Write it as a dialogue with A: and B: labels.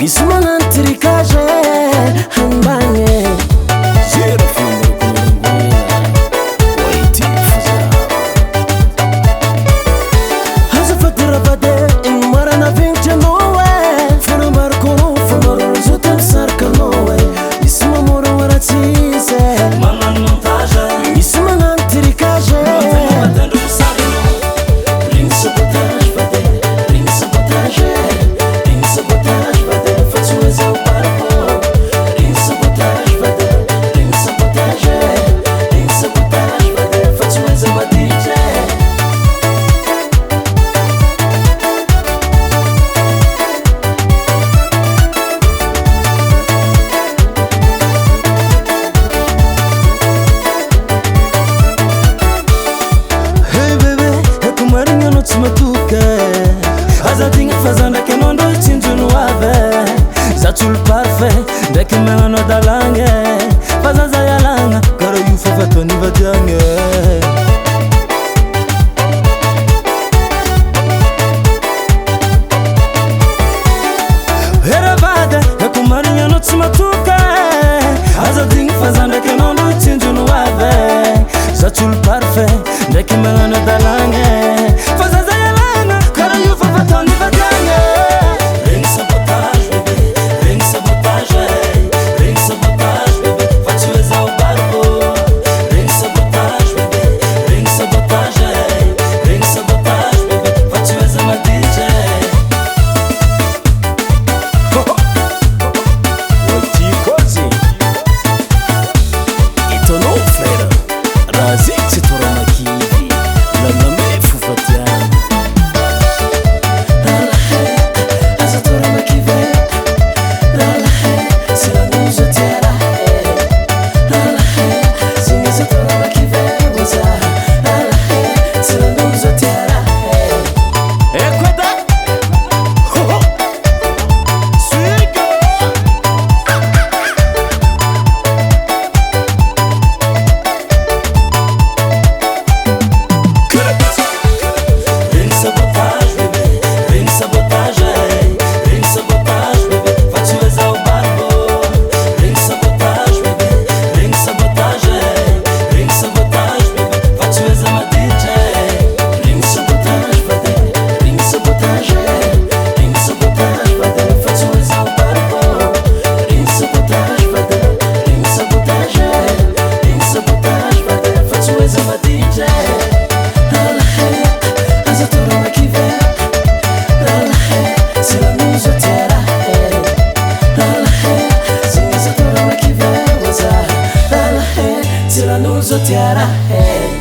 A: misy magnano tricage ambagny zero fombakonarangoina oity foza azafadyravade iny marana vignitry anao e fanambarikono famarozota misarikanao e misy mamorogno aratsisy magnano montage misy magnano tricage azadigny fazandraky anao ndro tsinjono avy zatsolo parfait ndraiky magnano adalagny fa zaza ialagna karaha io fa fataonivadiagny eravady eko marigny anao tsy matoka azadigny fazandraky anao ndro tsinjono avy zatsolo parfait ndraiky magnano adalagny fa zaza ialagna karaha io fa fataonivadiagny regny sabotage bebe regny sabotage regny sabotage bebe fa tsy hoe zaho bariko regny sabotage bebe regny sabotage regny sabotage bebe fa tsy hoe za maditry otykozy itanao frère raha zegny tsy toramakivy lagname fofatiagny Tiara, hey.